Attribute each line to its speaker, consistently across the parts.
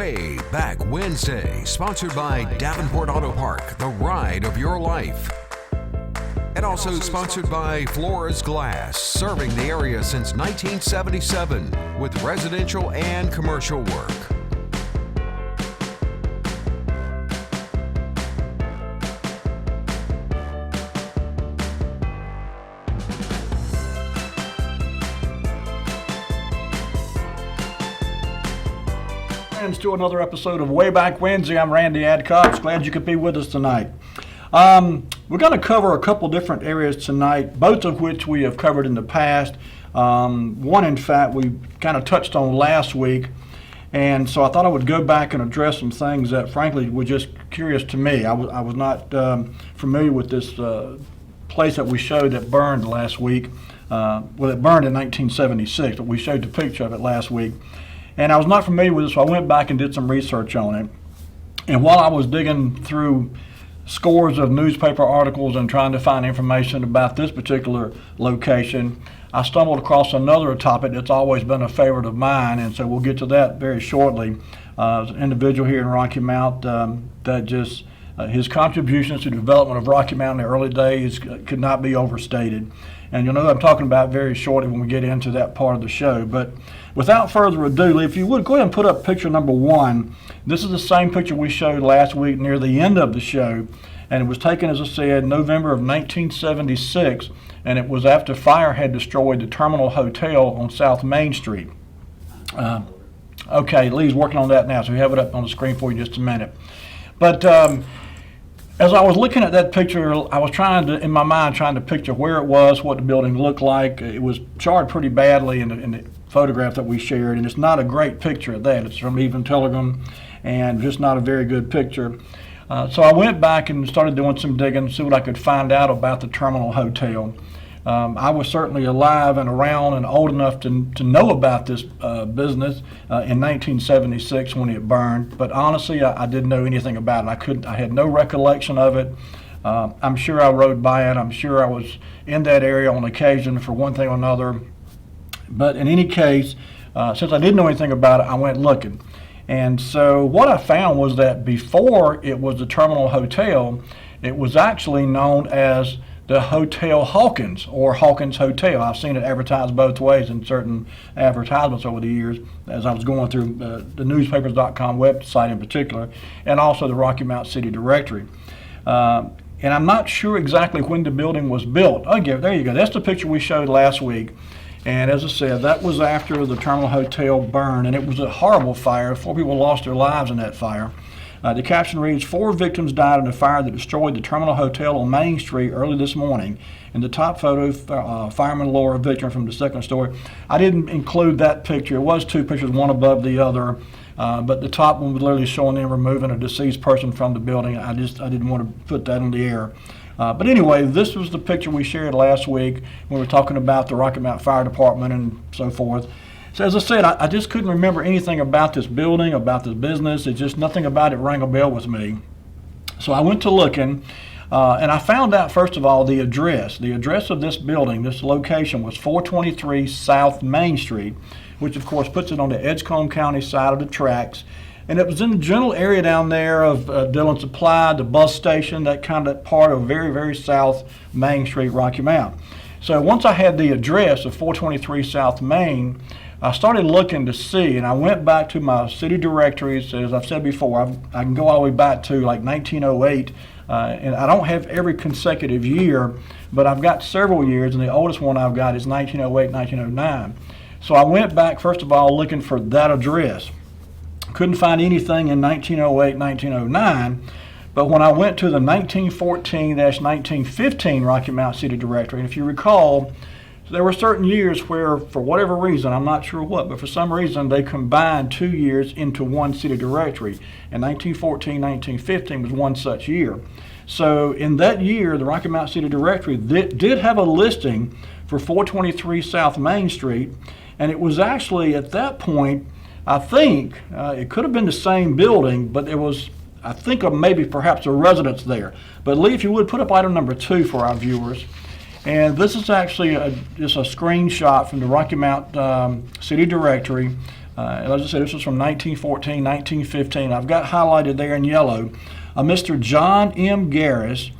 Speaker 1: Way Back Wednesday, sponsored by Davenport Auto Park, the ride of your life. And also sponsored by Flores Glass, serving the area since 1977 with residential and commercial work.
Speaker 2: To another episode of Way Back Wednesday. I'm Randy Adcox. Glad you could be with us tonight. We're going to cover a couple different areas tonight, both of which we have covered in the past. One, in fact, we kind of touched on last week, and so I thought I would go back and address some things that, frankly, were just curious to me. I was not familiar with this place that we showed that burned last week. Well, it burned in 1976, but we showed the picture of it last week. And I was not familiar with it, so I went back and did some research on it. And while I was digging through scores of newspaper articles and trying to find information about this particular location, I stumbled across another topic that's always been a favorite of mine, and so we'll get to that very shortly. There's an individual here in Rocky Mount that just, his contributions to the development of Rocky Mount in the early days could not be overstated. And you'll know what I'm talking about very shortly when we get into that part of the show. But without further ado, if you would, go ahead and put up picture number one. This is the same picture we showed last week near the end of the show. And it was taken, as I said, November of 1976. And it was after fire had destroyed the Terminal Hotel on South Main Street. Okay, Lee's working on that now, so we have it up on the screen for you in just a minute. But as I was looking at that picture, I was in my mind, trying to picture where it was, what the building looked like. It was charred pretty badly in the photograph that we shared, and it's not a great picture of that. It's from Evening Telegram, and just not a very good picture. So I went back and started doing some digging to see what I could find out about the Terminal Hotel. I was certainly alive and around and old enough to know about this business in 1976 when it burned, but honestly, I didn't know anything about it. I had no recollection of it. I'm sure I rode by it. I'm sure I was in that area on occasion for one thing or another. But in any case, since I didn't know anything about it, I went looking. And so what I found was that before it was the Terminal Hotel, it was actually known as the Hotel Hawkins, or Hawkins Hotel. I've seen it advertised both ways in certain advertisements over the years as I was going through the newspapers.com website in particular, and also the Rocky Mount City Directory. And I'm not sure exactly when the building was built. Okay, there you go. That's the picture we showed last week. And as I said, that was after the Terminal Hotel burned, and it was a horrible fire. 4 people lost their lives in that fire. The caption reads, 4 victims died in a fire that destroyed the Terminal Hotel on Main Street early this morning. In the top photo, fireman Laura Victor from the second story. I didn't include that picture. It was 2 pictures, one above the other. But the top one was literally showing them removing a deceased person from the building. I didn't want to put that on the air. But anyway, this was the picture we shared last week when we were talking about the Rocky Mount Fire Department and so forth. So as I said, I just couldn't remember anything about this building, about this business. It's just nothing about it rang a bell with me. So I went to looking, and I found out, first of all, the address. The address of this building, this location, was 423 South Main Street, which of course puts it on the Edgecombe County side of the tracks. And it was in the general area down there of Dillon Supply, the bus station, that kind of part of very, very South Main Street, Rocky Mount. So once I had the address of 423 South Main, I started looking to see, and I went back to my city directories. As I've said before, I can go all the way back to like 1908, and I don't have every consecutive year, but I've got several years, and the oldest one I've got is 1908, 1909. So I went back, first of all, looking for that address. Couldn't find anything in 1908, 1909, but when I went to the 1914-1915 Rocky Mount City Directory, and if you recall, there were certain years where, for whatever reason, I'm not sure what, but for some reason they combined 2 years into one city directory. And 1914, 1915 was one such year. So in that year, the Rocky Mount City Directory did have a listing for 423 South Main Street, and it was actually at that point, I think, it could have been the same building, but it was, I think, maybe perhaps a residence there. But Lee, if you would, put up item number 2 for our viewers. And this is actually just a screenshot from the Rocky Mount City Directory And as I said, this was from 1914, 1915. I've got highlighted there in yellow Mr. John M. Garris,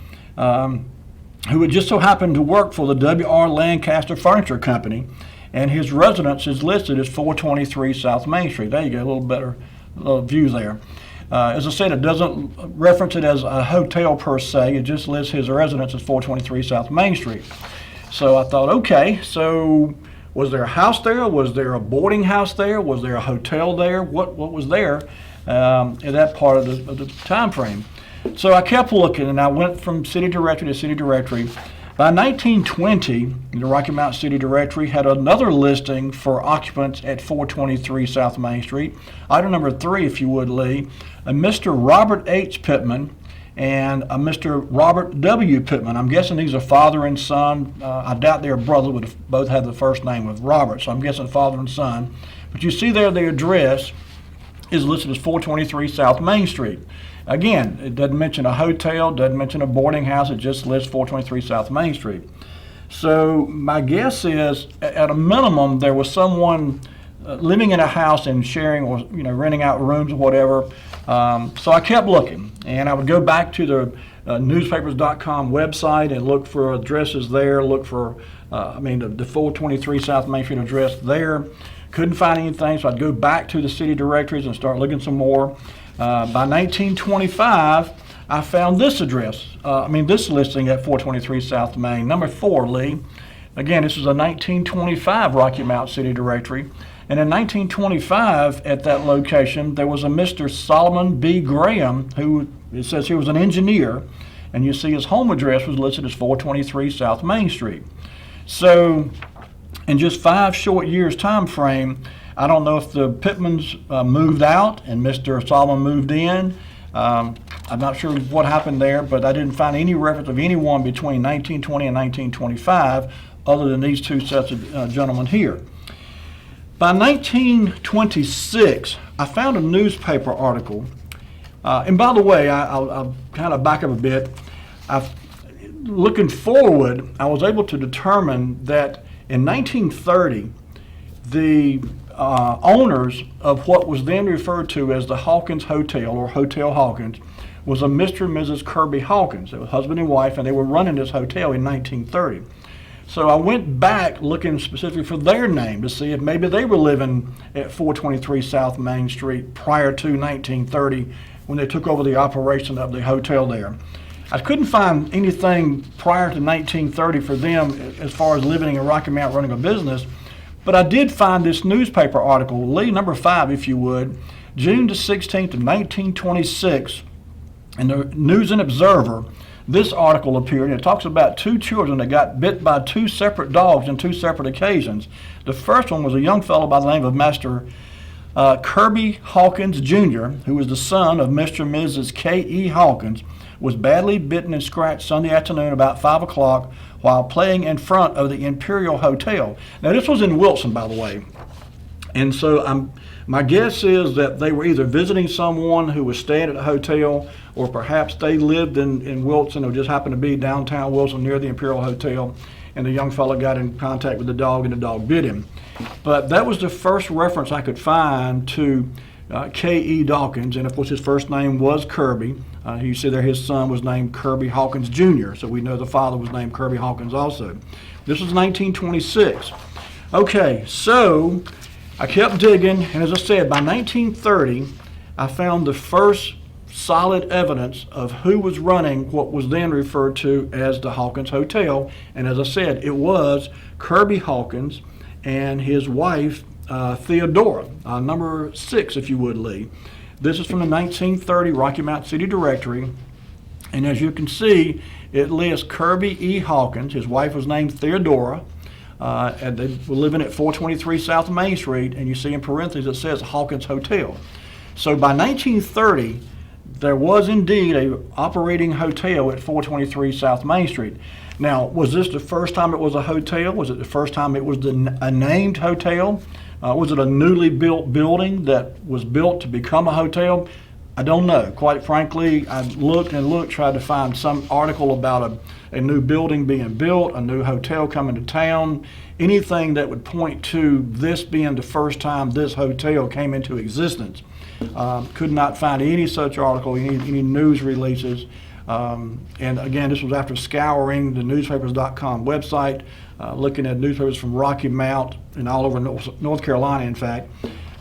Speaker 2: who had just so happened to work for the W.R. Lancaster Furniture Company, and his residence is listed as 423 South Main Street. There you go, a little better view there. As I said, it doesn't reference it as a hotel per se. It just lists his residence as 423 South Main Street. So I thought, okay, so was there a house there? Was there a boarding house there? Was there a hotel there? What was there in that part of the time frame? So I kept looking, and I went from city directory to city directory. By 1920, the Rocky Mount City Directory had another listing for occupants at 423 South Main Street. Item number 3, if you would, Lee, a Mr. Robert H. Pittman and a Mr. Robert W. Pittman. I'm guessing these are father and son. I doubt they're brothers, but both have the first name of Robert, so I'm guessing father and son. But you see there the address is listed as 423 South Main Street. Again, it doesn't mention a hotel, doesn't mention a boarding house, it just lists 423 South Main Street. So my guess is, at a minimum, there was someone living in a house and sharing or renting out rooms or whatever. So I kept looking, and I would go back to the newspapers.com website and look for addresses there, look for, the 423 South Main Street address there. Couldn't find anything, so I'd go back to the city directories and start looking some more. By 1925, I found this address, this listing at 423 South Main, number 4, Lee. Again, this is a 1925 Rocky Mount City Directory. And in 1925, at that location, there was a Mr. Solomon B. Graham, who, it says he was an engineer, and you see his home address was listed as 423 South Main Street. So, in just 5 short years time frame, I don't know if the Pittmans moved out and Mr. Solomon moved in. I'm not sure what happened there, but I didn't find any reference of anyone between 1920 and 1925 other than these two sets of gentlemen here. By 1926, I found a newspaper article. And by the way, I'll kind of back up a bit. Looking forward, I was able to determine that in 1930, the owners of what was then referred to as the Hawkins Hotel, or Hotel Hawkins, was a Mr. and Mrs. Kirby Hawkins. They were husband and wife, and they were running this hotel in 1930. So I went back looking specifically for their name to see if maybe they were living at 423 South Main Street prior to 1930 when they took over the operation of the hotel there. I couldn't find anything prior to 1930 for them as far as living in Rocky Mount running a business. But I did find this newspaper article, Lee, number 5, if you would, June the 16th of 1926, in the News and Observer. This article appeared, and it talks about 2 children that got bit by 2 separate dogs on 2 separate occasions. The first one was a young fellow by the name of Master Kirby Hawkins Jr., who was the son of Mr. and Mrs. K.E. Hawkins, was badly bitten and scratched Sunday afternoon about 5 o'clock while playing in front of the Imperial Hotel. Now, this was in Wilson, by the way. And so my guess is that they were either visiting someone who was staying at the hotel, or perhaps they lived in Wilson or just happened to be downtown Wilson near the Imperial Hotel, and the young fellow got in contact with the dog and the dog bit him. But that was the first reference I could find to K.E. Dawkins, and of course his first name was Kirby. You see there his son was named Kirby Hawkins Jr., so we know the father was named Kirby Hawkins also. This was 1926. Okay, so I kept digging, and as I said, by 1930, I found the first solid evidence of who was running what was then referred to as the Hawkins Hotel. And as I said, it was Kirby Hawkins and his wife, Theodora, number 6, if you would, Lee. This is from the 1930 Rocky Mount City Directory. And as you can see, it lists Kirby E. Hawkins. His wife was named Theodora. And they were living at 423 South Main Street. And you see in parentheses it says Hawkins Hotel. So by 1930, there was indeed a operating hotel at 423 South Main Street. Now, was this the first time it was a hotel? Was it the first time it was a named hotel? Was it a newly built building that was built to become a hotel? I don't know. Quite frankly, I looked and looked, tried to find some article about a new building being built, a new hotel coming to town, anything that would point to this being the first time this hotel came into existence. Could not find any such article, any news releases. And again, this was after scouring the newspapers.com website, looking at newspapers from Rocky Mount and all over North Carolina, in fact.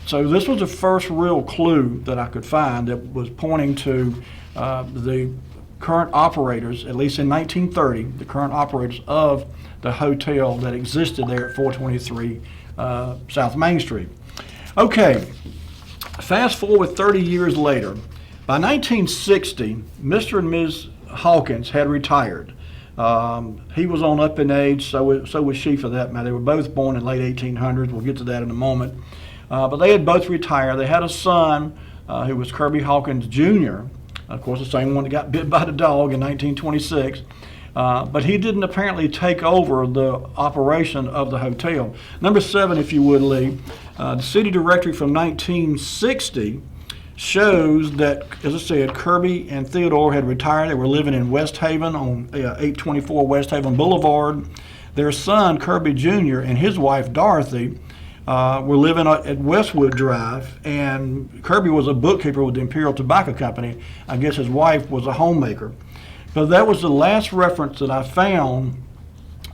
Speaker 2: So this was the first real clue that I could find that was pointing to the current operators, at least in 1930, the current operators of the hotel that existed there at 423 South Main Street. Okay, fast forward 30 years later. By 1960, Mr. and Ms. Hawkins had retired. He was on up in age, so was she for that matter. They were both born in late 1800s. We'll get to that in a moment. But they had both retired. They had a son who was Kirby Hawkins Jr., of course the same one that got bit by the dog in 1926. But he didn't apparently take over the operation of the hotel. Number 7, if you would, Lee, the city directory from 1960 shows that, as I said, Kirby and Theodore had retired. They were living in West Haven on 824 West Haven Boulevard. Their son, Kirby Jr., and his wife, Dorothy, were living at Westwood Drive, and Kirby was a bookkeeper with the Imperial Tobacco Company. I guess his wife was a homemaker. But that was the last reference that I found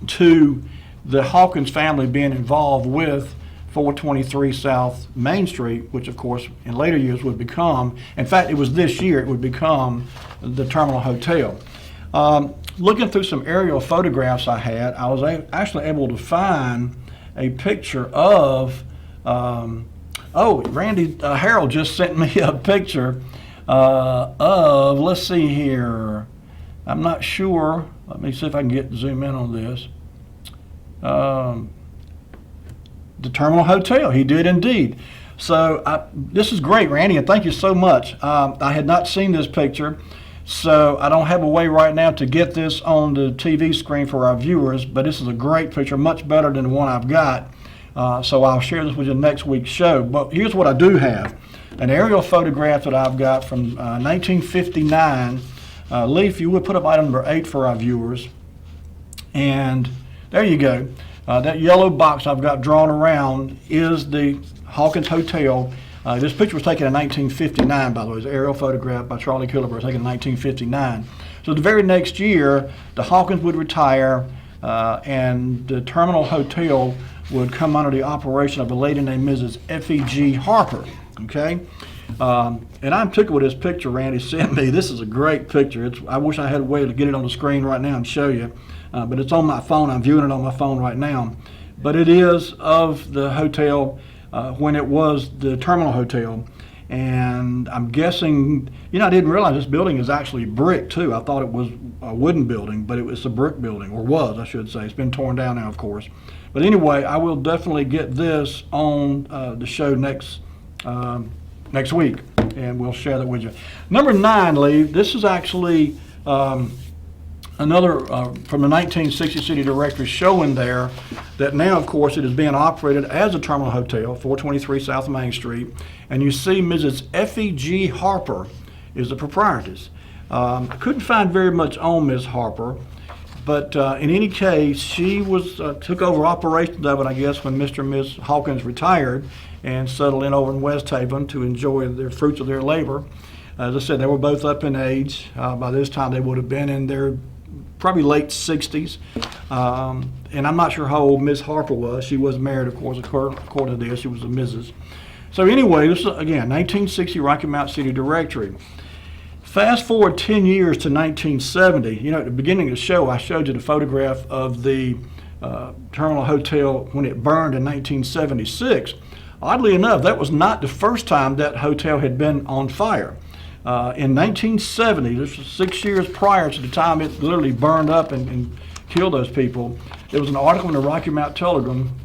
Speaker 2: to the Hawkins family being involved with 423 South Main Street, which of course in later years would become, in fact it was this year, it would become the Terminal Hotel. Looking through some aerial photographs I had, I was actually able to find a picture of, Randy Harold just sent me a picture of, let's see here, I'm not sure, let me see if I can zoom in on this. The Terminal Hotel, he did indeed. So this is great, Randy, and thank you so much. I had not seen this picture, so I don't have a way right now to get this on the TV screen for our viewers, but this is a great picture, much better than the one I've got. So I'll share this with you next week's show. But here's what I do have. An aerial photograph that I've got from 1959. Lee, if you would put up item number 8 for our viewers. And there you go. That yellow box I've got drawn around is the Hawkins Hotel. This picture was taken in 1959, by the way. It was an aerial photograph by Charlie Killeber, taken in 1959. So the very next year, the Hawkins would retire, and the Terminal Hotel would come under the operation of a lady named Mrs. F.E.G. Harper. Okay? And I'm tickled with this picture Randy sent me. This is a great picture. I wish I had a way to get it on the screen right now and show you. But it's on my phone. I'm viewing it on my phone right now. But it is of the hotel when it was the Terminal Hotel. And I'm guessing, I didn't realize this building is actually brick too. I thought it was a wooden building, but it was a brick building, or was, I should say. It's been torn down now, of course. But anyway, I will definitely get this on the show next week, and we'll share that with you. Number 9, Lee, this is actually another from the 1960 city directory showing there that now, of course, it is being operated as a Terminal Hotel, 423 South Main Street, and you see Mrs. F.E.G. Harper is the proprietress. I couldn't find very much on Ms. Harper, but in any case, she was took over operations of it, I guess, when Mr. and Ms. Hawkins retired and settled in over in West Haven to enjoy the fruits of their labor. As I said, they were both up in age. By this time, they would have been in their probably late 60s. And I'm not sure how old Miss Harper was. She was married, of course, according to this. She was a Mrs. So anyway, this is, again, 1960 Rocky Mount City Directory. Fast forward 10 years to 1970. At the beginning of the show, I showed you the photograph of the Terminal Hotel when it burned in 1976. Oddly enough, that was not the first time that hotel had been on fire. In 1970, this was 6 years prior to the time it literally burned up and killed those people, there was an article in the Rocky Mount Telegram,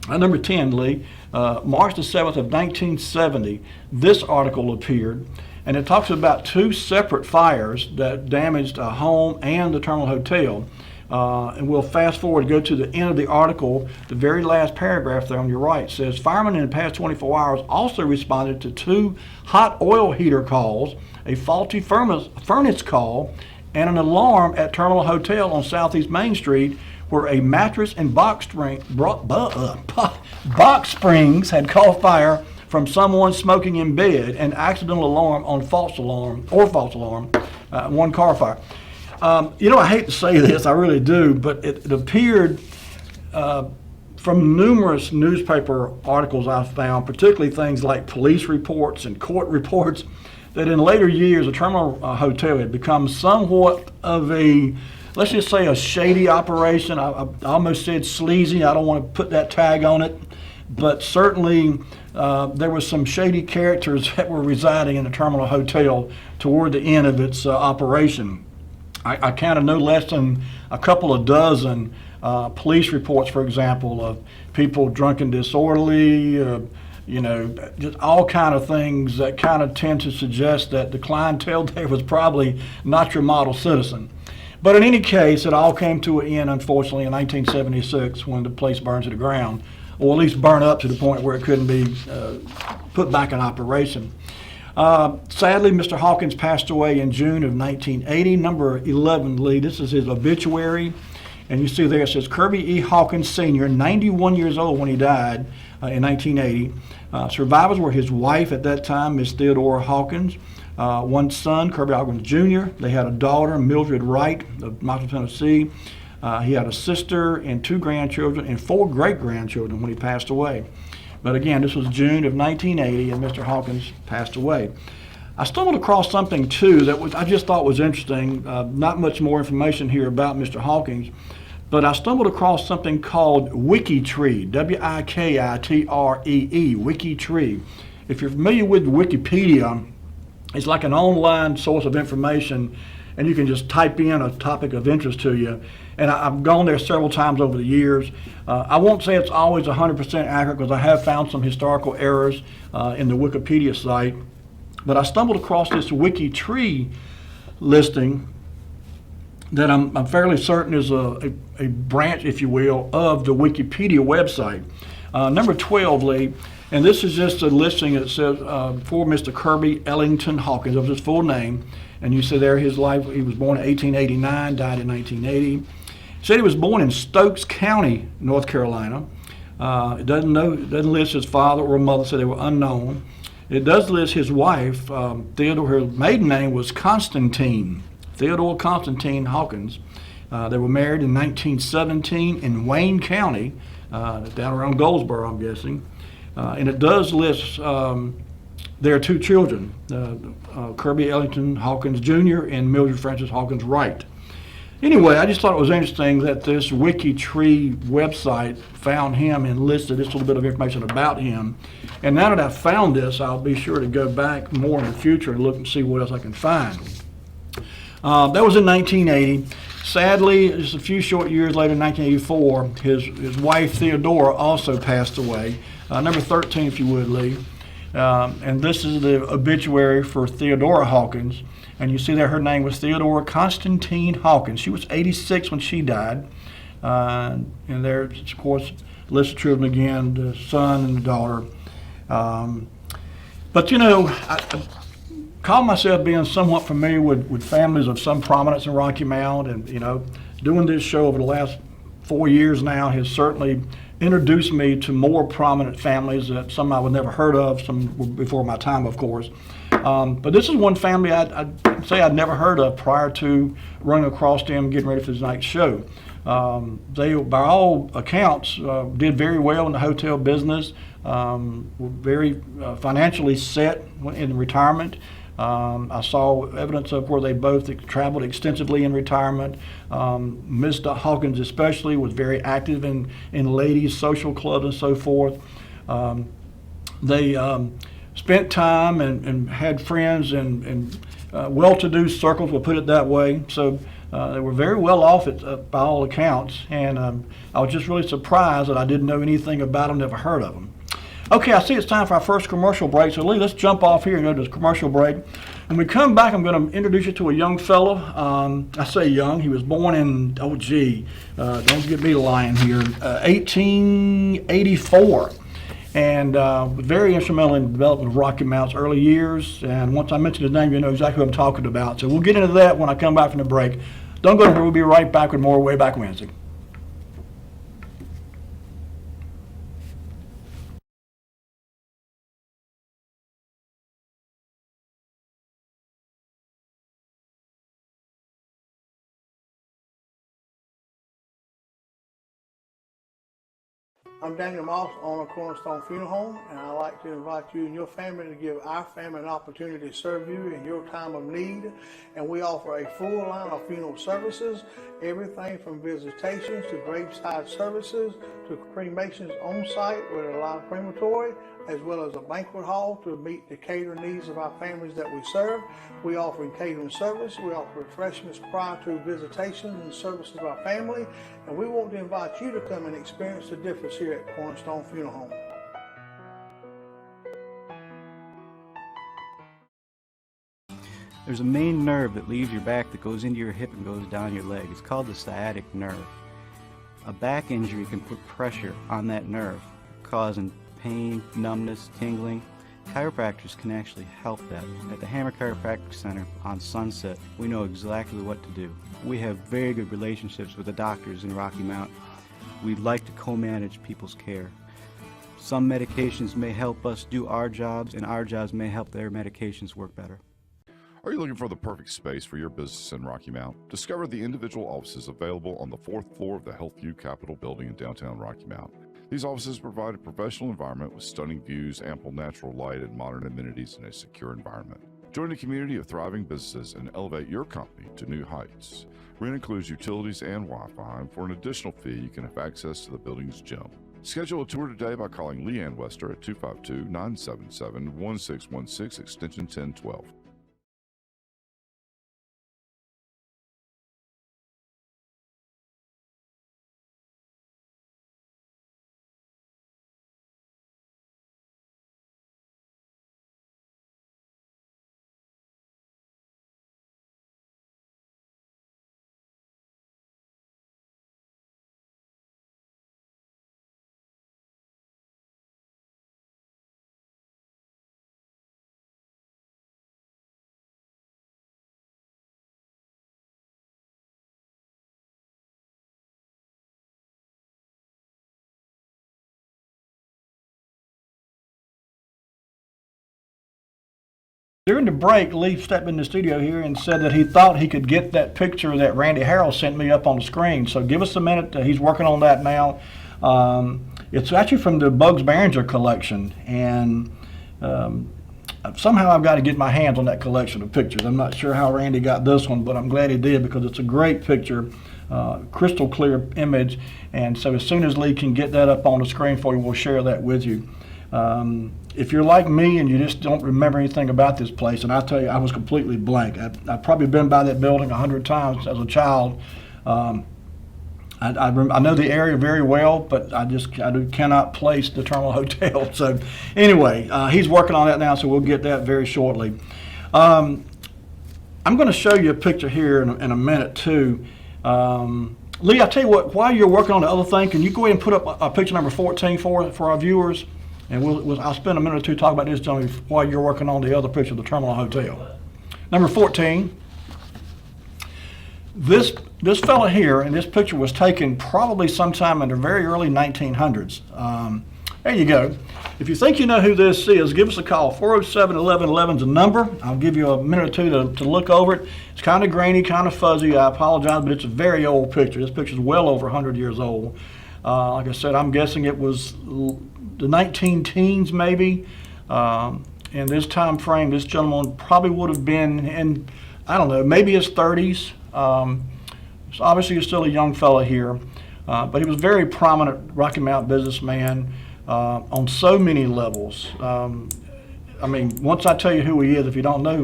Speaker 2: number 10, Lee, March the 7th of 1970. This article appeared, and it talks about 2 separate fires that damaged a home and the Terminal Hotel. And we'll fast forward, go to the end of the article. The very last paragraph there on your right says, firemen in the past 24 hours also responded to 2 hot oil heater calls, a faulty furnace call, and an alarm at Terminal Hotel on Southeast Main Street, where a mattress and box springs had caught fire from someone smoking in bed, an accidental alarm on false alarm, one car fire. I hate to say this, I really do, but it appeared from numerous newspaper articles I've found, particularly things like police reports and court reports, that in later years, the Terminal Hotel had become somewhat of a, let's just say, a shady operation. I almost said sleazy. I don't want to put that tag on it, but certainly there were some shady characters that were residing in the Terminal Hotel toward the end of its operation. I counted no less than a couple of dozen police reports, for example, of people drunk and disorderly, just all kind of things that kind of tend to suggest that the clientele there was probably not your model citizen. But in any case, it all came to an end, unfortunately, in 1976 when the place burned to the ground, or at least burned up to the point where it couldn't be put back in operation. Sadly, Mr. Hawkins passed away in June of 1980. Number 11, Lee, this is his obituary. And you see there it says Kirby E. Hawkins Sr., 91 years old when he died in 1980. Survivors were his wife at that time, Miss Theodora Hawkins, one son, Kirby Hawkins Jr. They had a daughter, Mildred Wright of Knoxville, Tennessee. He had a sister and 2 grandchildren and 4 great-grandchildren when he passed away. But again, this was June of 1980, and Mr. Hawkins passed away. I stumbled across something, too, that I just thought was interesting. Not much more information here about Mr. Hawkins, but I stumbled across something called WikiTree, W-I-K-I-T-R-E-E, WikiTree. If you're familiar with Wikipedia, it's like an online source of information, and you can just type in a topic of interest to you. And I've gone there several times over the years. I won't say it's always 100% accurate because I have found some historical errors in the Wikipedia site. But I stumbled across this WikiTree listing that I'm fairly certain is a branch, if you will, of the Wikipedia website. Number 12, Lee, and this is just a listing that says for Mr. Kirby Ellington Hawkins, of his full name. And you see there his life, he was born in 1889, died in 1980. Said he was born in Stokes County, North Carolina. It doesn't list his father or mother, so they were unknown. It does list his wife, Theodore. Her maiden name was Constantine, Theodore Constantine Hawkins. They were married in 1917 in Wayne County, down around Goldsboro, I'm guessing. And it does list their 2 children, Kirby Ellington Hawkins Jr. and Mildred Frances Hawkins Wright. Anyway, I just thought it was interesting that this WikiTree website found him and listed this little bit of information about him. And now that I've found this, I'll be sure to go back more in the future and look and see what else I can find. That was in 1980. Sadly, just a few short years later, in 1984, his wife Theodora also passed away. Number 13, if you would, Lee. And this is the obituary for Theodora Hawkins. And you see there her name was Theodora Constantine Hawkins. She was 86 when she died. And there, of course, list of children again, the son and the daughter. But I call myself being somewhat familiar with families of some prominence in Rocky Mount. And, doing this show over the last 4 years now has certainly introduced me to more prominent families, that some I would never heard of, some before my time, of course. But this is one family I'd say I'd never heard of prior to running across them getting ready for tonight's show. They, by all accounts, did very well in the hotel business, were very financially set in retirement. I saw evidence of where they both traveled extensively in retirement. Mr. Hawkins especially was very active in ladies' social clubs and so forth. They spent time and had friends in well-to-do circles, we'll put it that way. So they were very well off by all accounts, and I was just really surprised that I didn't know anything about them, never heard of them. Okay, I see it's time for our first commercial break. So Lee, let's jump off here and go to this commercial break. When we come back, I'm going to introduce you to a young fellow. I say young. He was born in, don't get me lying here, 1884. And very instrumental in the development of Rocky Mount's early years. And once I mention his name, you know exactly what I'm talking about. So we'll get into that when I come back from the break. Don't go anywhere. We'll be right back with more Way Back Wednesday. I'm Daniel Moss, owner of Cornerstone Funeral Home, and I'd like to invite you and your family to give our family an opportunity to serve you in your time of need. And we offer a full line of funeral services, everything from visitations to graveside services to cremations on site with a live crematory, as well as a banquet hall to meet the catering needs of our families that we serve. We offer catering service, we offer refreshments prior to visitations and services of our family, and we want to invite you to come and experience the difference here at Cornerstone Funeral Home.
Speaker 3: There's a main nerve that leaves your back that goes into your hip and goes down your leg. It's called the sciatic nerve. A back injury can put pressure on that nerve, causing pain, numbness, tingling. Chiropractors can actually help that. At the Hammer Chiropractic Center on Sunset, we know exactly what to do. We have very good relationships with the doctors in Rocky Mount. We like to co-manage people's care. Some medications may help us do our jobs, and our jobs may help their medications work better.
Speaker 4: Are you looking for the perfect space for your business in Rocky Mount? Discover the individual offices available on the 4th floor of the Healthview Capitol Building in downtown Rocky Mount. These offices provide a professional environment with stunning views, ample natural light, and modern amenities in a secure environment. Join a community of thriving businesses and elevate your company to new heights. Rent includes utilities and Wi-Fi, and for an additional fee, you can have access to the building's gym. Schedule a tour today by calling Leanne Wester at 252-977-1616, extension 1012.
Speaker 2: During the break, Lee stepped in the studio here and said that he thought he could get that picture that Randy Harrell sent me up on the screen. So give us a minute. He's working on that now. It's actually from the Bugs Behringer collection, and somehow I've got to get my hands on that collection of pictures. I'm not sure how Randy got this one, but I'm glad he did because it's a great picture, crystal clear image. And so as soon as Lee can get that up on the screen for you, we'll share that with you. If you're like me and you just don't remember anything about this place, and I tell you, I was completely blank. I've probably been by that building 100 times as a child. I know the area very well, but I cannot place the Terminal Hotel. So anyway, he's working on that now, so we'll get that very shortly. I'm going to show you a picture here in a minute too. Lee, I'll tell you what, while you're working on the other thing, can you go ahead and put up picture number 14 for our viewers? And I'll spend a minute or two talking about this, Johnny, while you're working on the other picture of the Terminal Hotel. Number 14. This fella here, and this picture was taken probably sometime in the very early 1900s. There you go. If you think you know who this is, give us a call. 407-1111 is the number. I'll give you a minute or two to look over it. It's kind of grainy, kind of fuzzy. I apologize, but it's a very old picture. This picture is well over 100 years old. Like I said, I'm guessing it was the 19-teens maybe. In this time frame, this gentleman probably would have been in, I don't know, maybe his 30s. So obviously he's still a young fella here, but he was a very prominent Rocky Mount businessman on so many levels. I mean, once I tell you who he is, if you don't know,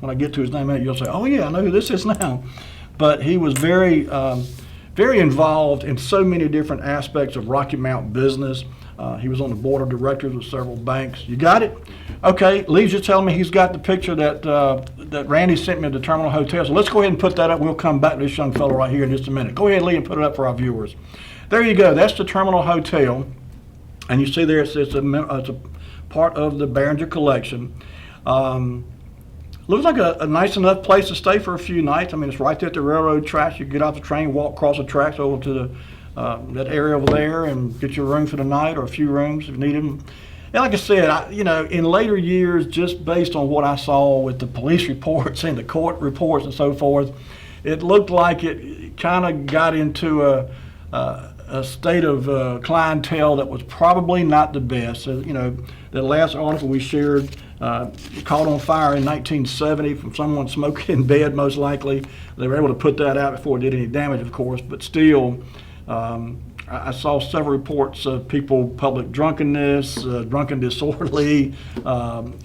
Speaker 2: when I get to his name, you'll say, oh yeah, I know who this is now. But he was very involved in so many different aspects of Rocky Mount business. He was on the board of directors of several banks. You got it? Okay, Lee's just telling me he's got the picture that Randy sent me at the Terminal Hotel. So let's go ahead and put that up. We'll come back to this young fellow right here in just a minute. Go ahead, Lee, and put it up for our viewers. There you go. That's the Terminal Hotel. And you see there it's a part of the Behringer collection. Looks like a nice enough place to stay for a few nights. I mean, it's right there at the railroad tracks. You get off the train, walk across the tracks over to that area over there and get your room for the night, or a few rooms if you need them. And like I said, in later years, just based on what I saw with the police reports and the court reports and so forth, it looked like it kind of got into a state of clientele that was probably not the best. So, the last article we shared caught on fire in 1970 from someone smoking in bed, most likely. They were able to put that out before it did any damage, of course, but still, I saw several reports of people, public drunkenness, drunken disorderly,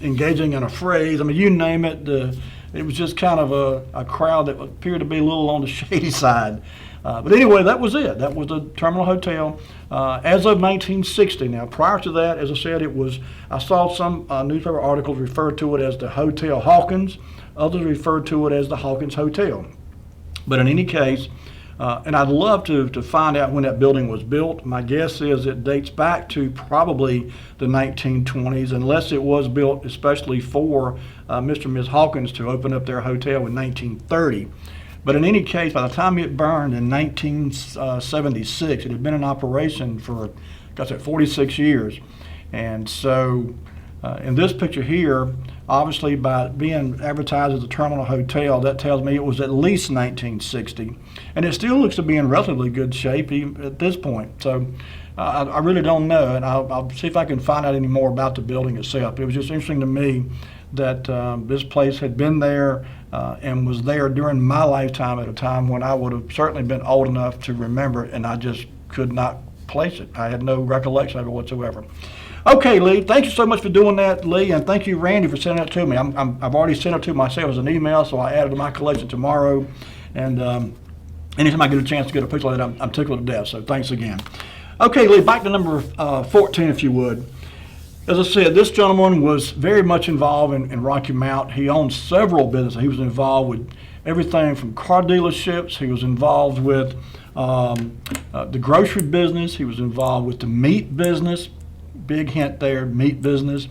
Speaker 2: engaging in a phrase. I mean, you name it. It was just kind of a crowd that appeared to be a little on the shady side. But anyway, that was it. That was the Terminal Hotel as of 1960. Now, prior to that, as I said, I saw some newspaper articles refer to it as the Hotel Hawkins. Others referred to it as the Hawkins Hotel. But in any case, and I'd love to find out when that building was built. My guess is it dates back to probably the 1920s, unless it was built especially for Mr. and Ms. Hawkins to open up their hotel in 1930. But in any case, by the time it burned in 1976, it had been in operation for, 46 years. And so in this picture here, obviously by being advertised as a Terminal Hotel, that tells me it was at least 1960. And it still looks to be in relatively good shape even at this point. So I really don't know, and I'll see if I can find out any more about the building itself. It was just interesting to me that this place had been there and was there during my lifetime at a time when I would have certainly been old enough to remember it, and I just could not place it. I had no recollection of it whatsoever. Okay, Lee, thank you so much for doing that, Lee, and thank you, Randy, for sending it to me. I've already sent it to myself as an email, so I add it to my collection tomorrow. And anytime I get a chance to get a picture like that, I'm tickled to death, so thanks again. Okay, Lee, back to number 14, if you would. As I said, this gentleman was very much involved in Rocky Mount. He owned several businesses. He was involved with everything from car dealerships. He was involved with the grocery business. He was involved with the meat business. Big hint there, meat business.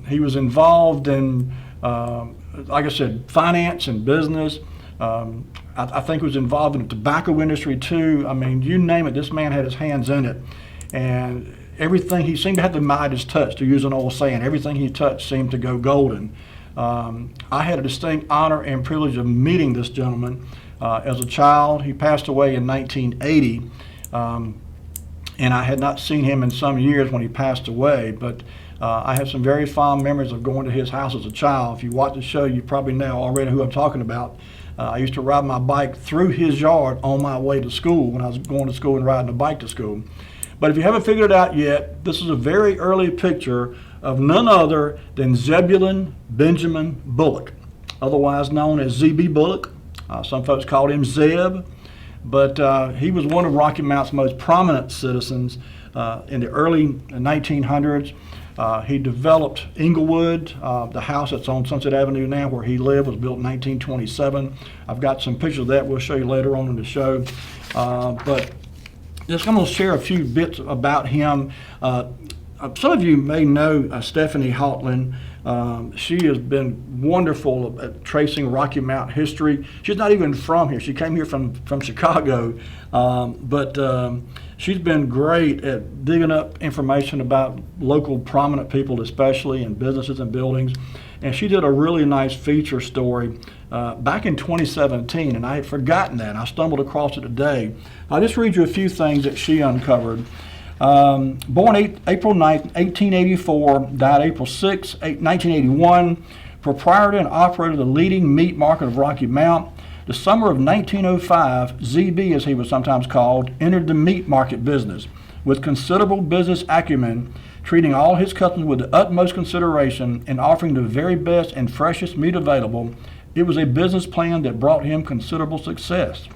Speaker 2: He was involved in, like I said, finance and business. I think he was involved in the tobacco industry too. I mean, you name it, this man had his hands in it. And everything, he seemed to have the Midas touch, to use an old saying. Everything he touched seemed to go golden. I had a distinct honor and privilege of meeting this gentleman as a child. He passed away in 1980. And I had not seen him in some years when he passed away, but I have some very fond memories of going to his house as a child. If you watch the show, you probably know already who I'm talking about. I used to ride my bike through his yard on my way to school when I was going to school and riding a bike to school. But if you haven't figured it out yet, this is a very early picture of none other than Zebulon Benjamin Bullock, otherwise known as Z.B. Bullock. Some folks called him Zeb. But he was one of Rocky Mount's most prominent citizens in the early 1900s. He developed Inglewood. The house that's on Sunset Avenue now where he lived was built in 1927. I've got some pictures of that we'll show you later on in the show. But just I'm going to share a few bits about him. Some of you may know Stephanie Haughtland. She has been wonderful at tracing Rocky Mount history. She's not even from here. She came here from Chicago, but she's been great at digging up information about local prominent people, especially in businesses and buildings. And she did a really nice feature story back in 2017, and I had forgotten that. I stumbled across it today. I'll just read you a few things that she uncovered. Born April 9, 1884, died April 6, 1981, proprietor and operator of the leading meat market of Rocky Mount. The summer of 1905, ZB, as he was sometimes called, entered the meat market business with considerable business acumen, treating all his customers with the utmost consideration and offering the very best and freshest meat available. It was a business plan that brought him considerable success.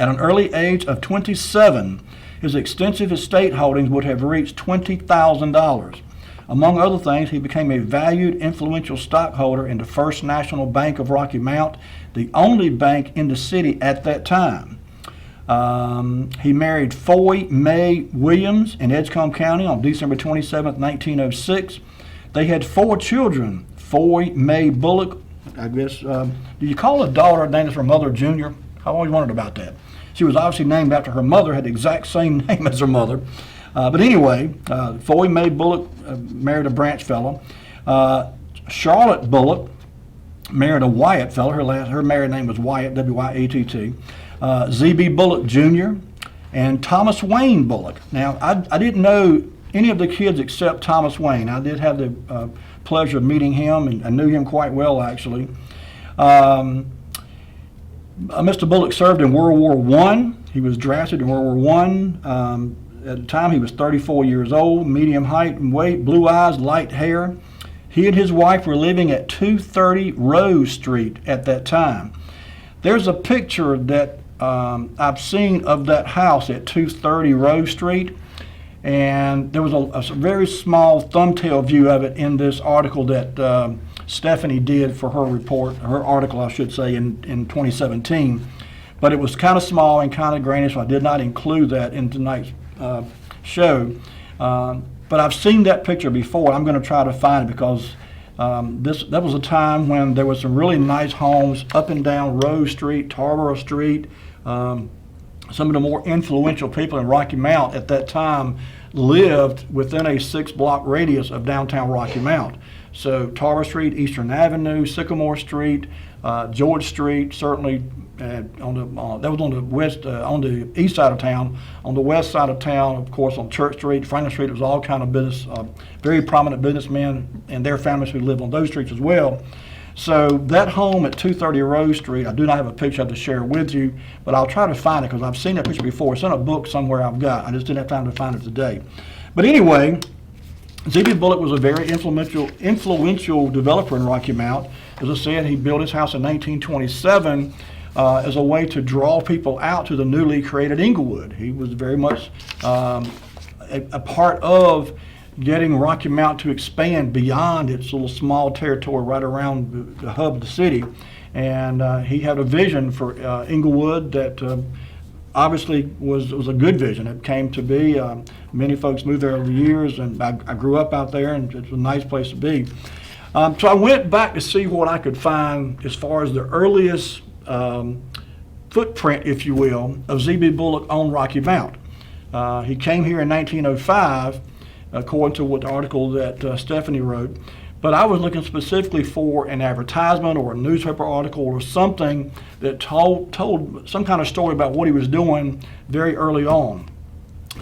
Speaker 2: At an early age of 27, his extensive estate holdings would have reached $20,000. Among other things, he became a valued, influential stockholder in the First National Bank of Rocky Mount, the only bank in the city at that time. He married Foy May Williams in Edgecombe County on December 27, 1906. They had 4 children. Foy May Bullock, I guess, do you call a daughter named after her mother Junior? I've always wondered about that. She was obviously named after her mother, had the exact same name as her mother. But anyway, Foy May Bullock married a Branch fellow. Charlotte Bullock married a Wyatt fellow. Her married name was Wyatt, W-Y-A-T-T. Z.B. Bullock Jr. and Thomas Wayne Bullock. Now, I didn't know any of the kids except Thomas Wayne. I did have the pleasure of meeting him, and I knew him quite well, actually. Mr. Bullock served in World War I. He was drafted in World War I. At the time, he was 34 years old, medium height and weight, blue eyes, light hair. He and his wife were living at 230 Rose Street at that time. There's a picture that I've seen of that house at 230 Rose Street, and there was a very small thumbtail view of it in this article that Stephanie did for her report, her article, I should say, in 2017. But it was kind of small and kind of grainy, so I did not include that in tonight's show. But I've seen that picture before. I'm going to try to find it because that was a time when there was some really nice homes up and down Rose Street, Tarboro Street. Some of the more influential people in Rocky Mount at that time lived within a 6-block radius of downtown Rocky Mount. So Tarboro Street, Eastern Avenue, Sycamore Street, George Street, certainly that was on the west, on the east side of town. On the west side of town, of course, on Church Street, Franklin Street, it was all kind of business, very prominent businessmen and their families who lived on those streets as well. So that home at 230 Rose Street, I do not have a picture to share with you, but I'll try to find it because I've seen that picture before. It's in a book somewhere I've got. I just didn't have time to find it today. But anyway, Z.B. Bullock was a very influential developer in Rocky Mount. As I said, he built his house in 1927 as a way to draw people out to the newly created Inglewood. He was very much a part of getting Rocky Mount to expand beyond its little small territory right around the hub of the city. And he had a vision for Inglewood that obviously was a good vision. It came to be. Many folks moved there over the years, and I grew up out there, and it's a nice place to be. So I went back to see what I could find as far as the earliest footprint, if you will, of Z.B. Bullock on Rocky Mount. He came here in 1905, according to what the article that Stephanie wrote. But I was looking specifically for an advertisement or a newspaper article or something that told some kind of story about what he was doing very early on.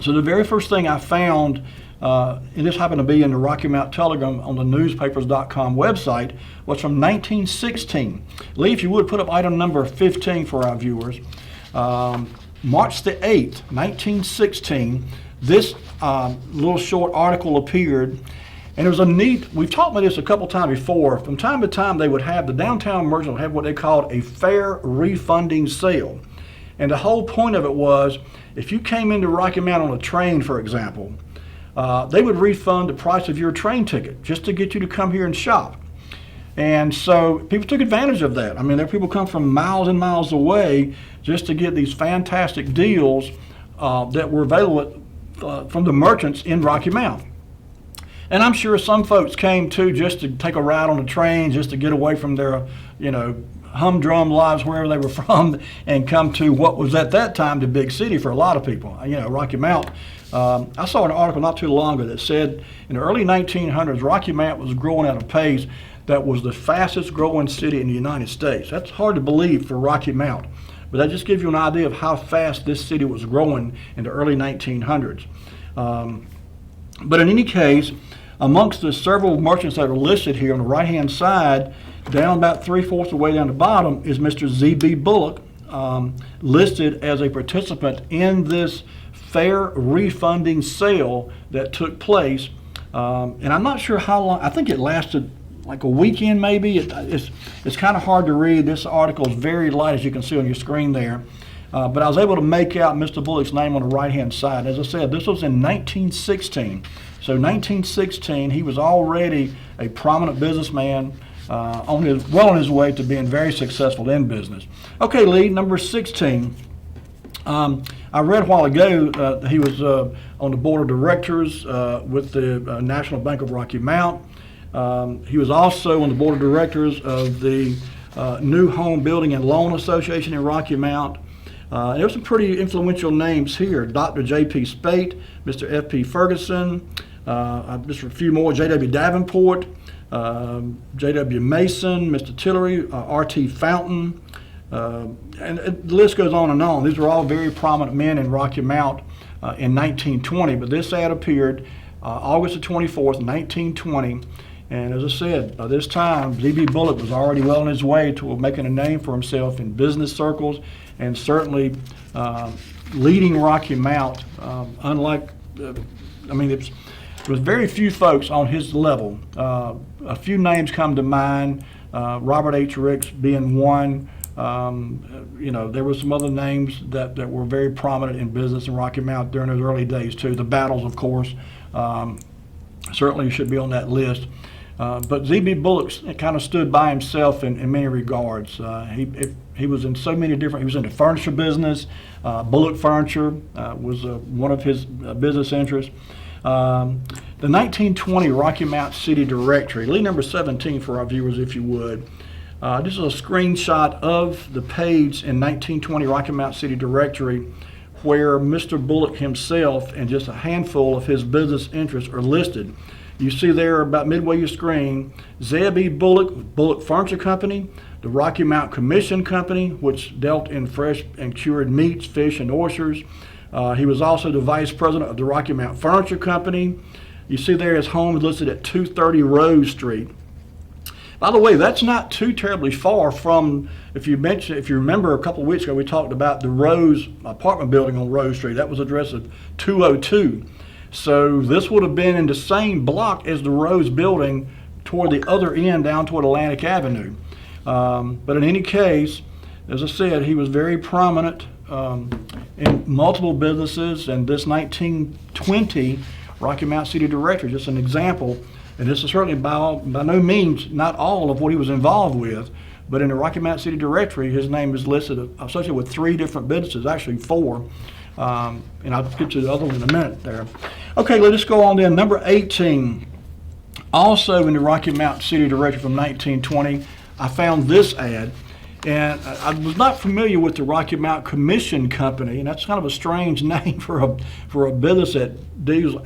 Speaker 2: So the very first thing I found, and this happened to be in the Rocky Mount Telegram on the newspapers.com website, was from 1916. Lee, if you would put up item number 15 for our viewers. March the 8th, 1916, this little short article appeared. And it was a neat, we've talked about this a couple times before. From time to time, they would have, the downtown merchants would have what they called a fair refunding sale. And the whole point of it was, if you came into Rocky Mount on a train, for example, they would refund the price of your train ticket just to get you to come here and shop. And so people took advantage of that. I mean, there were people come from miles and miles away just to get these fantastic deals that were available from the merchants in Rocky Mount. And I'm sure some folks came too just to take a ride on the train, just to get away from their, humdrum lives wherever they were from, and come to what was at that time the big city for a lot of people. Rocky Mount. I saw an article not too long ago that said in the early 1900s, Rocky Mount was growing at a pace that was the fastest growing city in the United States. That's hard to believe for Rocky Mount, but that just gives you an idea of how fast this city was growing in the early 1900s. But in any case, amongst the several merchants that are listed here on the right-hand side, down about 3/4 of the way down the bottom, is Mr. Z.B. Bullock, listed as a participant in this fair refunding sale that took place. And I'm not sure how long, I think it lasted like a weekend maybe. It's kind of hard to read. This article is very light, as you can see on your screen there. but I was able to make out Mr. Bullock's name on the right-hand side. As I said, this was in 1916. So 1916, he was already a prominent businessman, on his way to being very successful in business. Okay, Lee, number 16. I read a while ago he was on the board of directors with the National Bank of Rocky Mount. He was also on the board of directors of the New Home Building and Loan Association in Rocky Mount. There's some pretty influential names here: Dr. J.P. Spate, Mr. F.P. Ferguson, just a few more: J.W. Davenport, J.W. Mason, Mr. Tillery, R.T. Fountain, and the list goes on and on. These were all very prominent men in Rocky Mount in 1920, but this ad appeared August the 24th, 1920. And as I said, by this time, Z.B. Bullock was already well on his way to making a name for himself in business circles, and certainly leading Rocky Mount. Unlike, there was very few folks on his level. A few names come to mind, Robert H. Ricks being one. There were some other names that were very prominent in business in Rocky Mount during those early days too. The Battles, of course, certainly should be on that list. But Z.B. Bullock kind of stood by himself in many regards. He was in so many different, he was in the furniture business. Bullock Furniture was one of his business interests. The 1920 Rocky Mount City Directory, Lee, number 17 for our viewers, if you would. This is a screenshot of the page in 1920 Rocky Mount City Directory where Mr. Bullock himself and just a handful of his business interests are listed. You see there about midway your screen, Z.B. Bullock, Bullock Furniture Company, the Rocky Mount Commission Company, which dealt in fresh and cured meats, fish, and oysters. He was also the vice president of the Rocky Mount Furniture Company. You see there his home is listed at 230 Rose Street. By the way, that's not too terribly far from, if you remember a couple of weeks ago, we talked about the Rose apartment building on Rose Street. That was addressed at 202. So this would have been in the same block as the Rose building toward the other end down toward Atlantic Avenue. But in any case, as I said, he was very prominent in multiple businesses, and this 1920 Rocky Mount City Directory, just an example, and this is certainly by no means not all of what he was involved with, but in the Rocky Mount City Directory, his name is listed associated with 3 different businesses, actually 4. And I'll get to the other one in a minute there. Okay, let's go on then. Number 18, also in the Rocky Mount City Directory from 1920, I found this ad. And I was not familiar with the Rocky Mount Commission Company, and that's kind of a strange name for a business that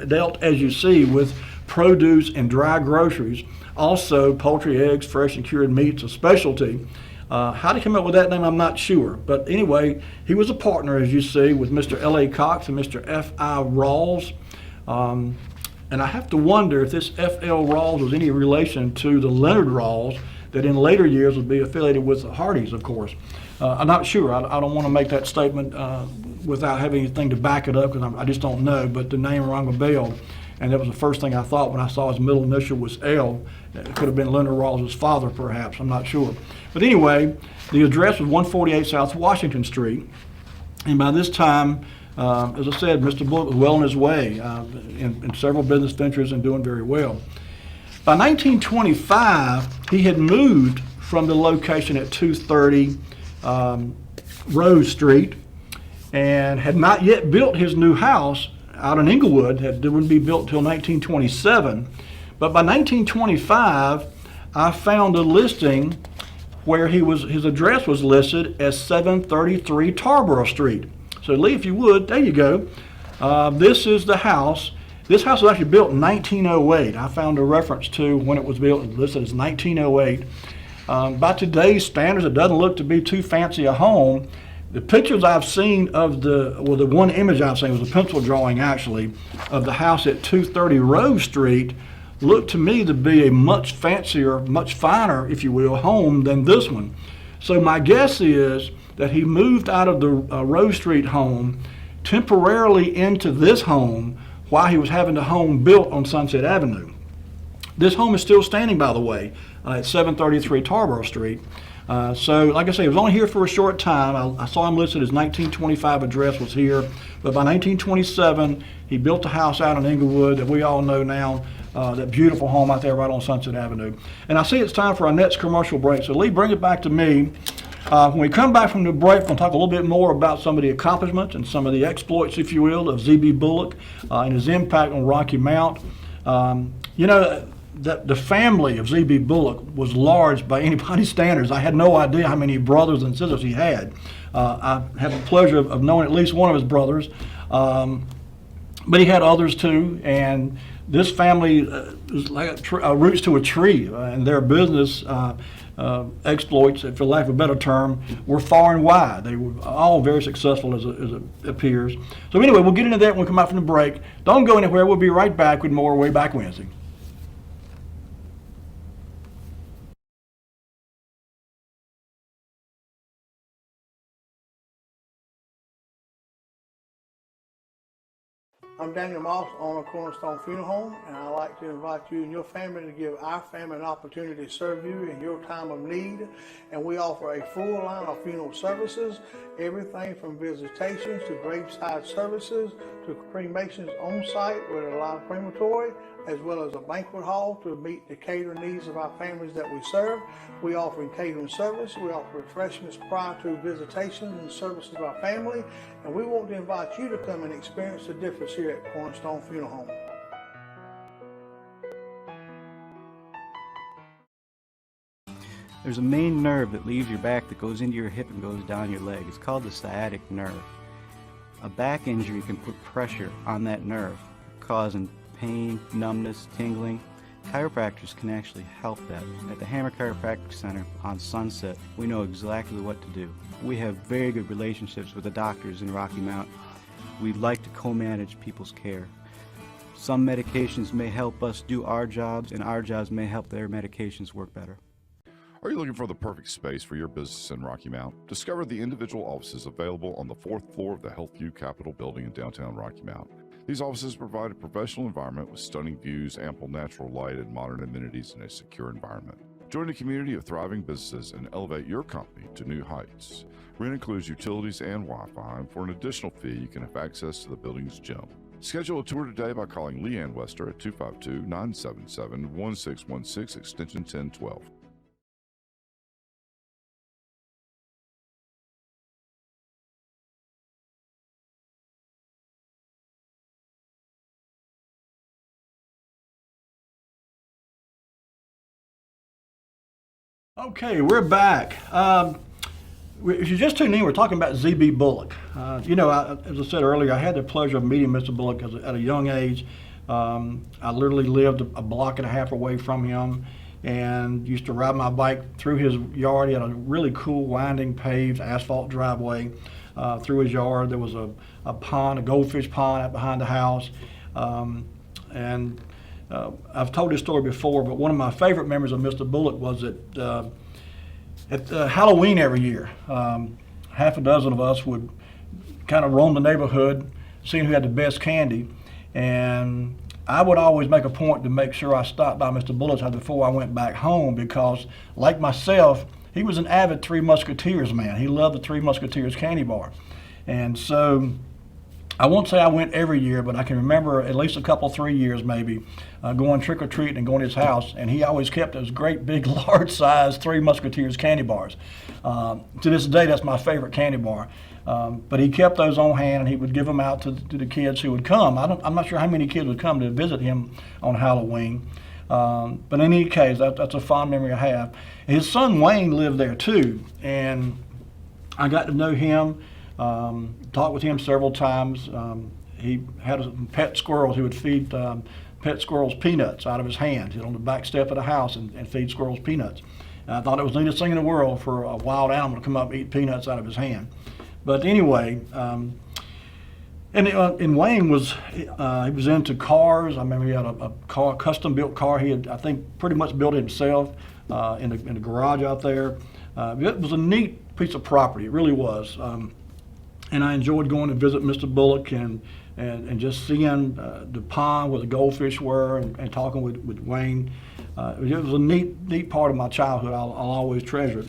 Speaker 2: dealt, as you see, with produce and dry groceries. Also, poultry, eggs, fresh and cured meats, a specialty. How to come up with that name, I'm not sure. But anyway, he was a partner, as you see, with Mr. L.A. Cox and Mr. F.I. Rawls. And I have to wonder if this F.L. Rawls was any relation to the Leonard Rawls that in later years would be affiliated with the Hardys, of course. I'm not sure. I don't want to make that statement without having anything to back it up, because I just don't know. But the name rang a bell, and that was the first thing I thought when I saw his middle initial was L. It could have been Leonard Rawls' father, perhaps. I'm not sure. But anyway, the address was 148 South Washington Street. And by this time, as I said, Mr. Bullock was well on his way in several business ventures and doing very well. By 1925, he had moved from the location at 230 Rose Street and had not yet built his new house out in Inglewood. It wouldn't be built until 1927. But by 1925, I found a listing where his address was listed as 733 Tarboro Street. So Lee, if you would, there you go. This is the house. This house was actually built in 1908. I found a reference to when it was built, listed as 1908. By today's standards, it doesn't look to be too fancy a home. The pictures I've seen of the one image I've seen was a pencil drawing actually of the house at 230 Rose Street. Looked to me to be a much fancier, much finer, if you will, home than this one. So my guess is that he moved out of the Rose Street home temporarily into this home while he was having the home built on Sunset Avenue. This home is still standing, by the way, at 733 Tarboro Street. So, like I say, he was only here for a short time. I saw him listed. His 1925 address was here, but by 1927, he built a house out in Inglewood that we all know now, that beautiful home out there right on Sunset Avenue. And I see it's time for our next commercial break. So, Lee, bring it back to me. When we come back from the break, we're going to talk a little bit more about some of the accomplishments and some of the exploits, if you will, of Z.B. Bullock and his impact on Rocky Mount. You know, the family of Z.B. Bullock was large by anybody's standards. I had no idea how many brothers and sisters he had. I have the pleasure of knowing at least one of his brothers, but he had others too. And this family is like roots to a tree, and their business exploits, for lack of a better term, were far and wide. They were all very successful, as it appears. So anyway, we'll get into that when we come out from the break. Don't go anywhere. We'll be right back with more Way Back Wednesday.
Speaker 5: I'm Daniel Moss, owner of Cornerstone Funeral Home, and I'd like to invite you and your family to give our family an opportunity to serve you in your time of need. And we offer a full line of funeral services, everything from visitations to graveside services to cremations on site with a live crematory, as well as a banquet hall to meet the catering needs of our families that we serve. We offer catering service. We offer refreshments prior to visitations and services of our family. And we want to invite you to come and experience the difference here at Cornerstone Funeral Home.
Speaker 3: There's a main nerve that leaves your back that goes into your hip and goes down your leg. It's called the sciatic nerve. A back injury can put pressure on that nerve, causing pain, numbness, tingling. Chiropractors can actually help that. At the Hammer Chiropractic Center on Sunset, we know exactly what to do. We have very good relationships with the doctors in Rocky Mount. We like to co-manage people's care. Some medications may help us do our jobs, and our jobs may help their medications work better.
Speaker 4: Are you looking for the perfect space for your business in Rocky Mount? Discover the individual offices available on the 4th floor of the HealthView Capitol building in downtown Rocky Mount. These offices provide a professional environment with stunning views, ample natural light, and modern amenities in a secure environment. Join a community of thriving businesses and elevate your company to new heights. Rent includes utilities and Wi-Fi, and for an additional fee, you can have access to the building's gym. Schedule a tour today by calling Leanne Wester at 252-977-1616, extension 1012.
Speaker 2: Okay, we're back. If you just tuned in, we're talking about Z.B. Bullock. You know, as I said earlier, I had the pleasure of meeting Mr. Bullock at a young age. I literally lived a block and a half away from him and used to ride my bike through his yard. He had a really cool, winding, paved asphalt driveway through his yard. There was a pond, a goldfish pond out behind the house. I've told this story before, but one of my favorite memories of Mr. Bullock was at Halloween every year. Half a dozen of us would kind of roam the neighborhood, seeing who had the best candy, and I would always make a point to make sure I stopped by Mr. Bullock's house before I went back home because, like myself, he was an avid Three Musketeers man. He loved the Three Musketeers candy bar. And so I won't say I went every year, but I can remember at least a couple, 3 years maybe, going trick-or-treating and going to his house, and he always kept those great big large-sized Three Musketeers candy bars. To this day, that's my favorite candy bar. But he kept those on hand, and he would give them out to the kids who would come. I'm not sure how many kids would come to visit him on Halloween. But in any case, that's a fond memory I have. His son Wayne lived there too, and I got to know him. Talked with him several times. He had pet squirrels. He would feed pet squirrels peanuts out of his hand. He'd on the back step of the house and feed squirrels peanuts. And I thought it was the neatest thing in the world for a wild animal to come up and eat peanuts out of his hand. But anyway, and Wayne was he was into cars. I remember he had a custom built car. He had, I think, pretty much built it himself in the garage out there. It was a neat piece of property. It really was. And I enjoyed going to visit Mr. Bullock and just seeing the pond where the goldfish were and talking with Wayne. It was a neat part of my childhood. I'll always treasure it.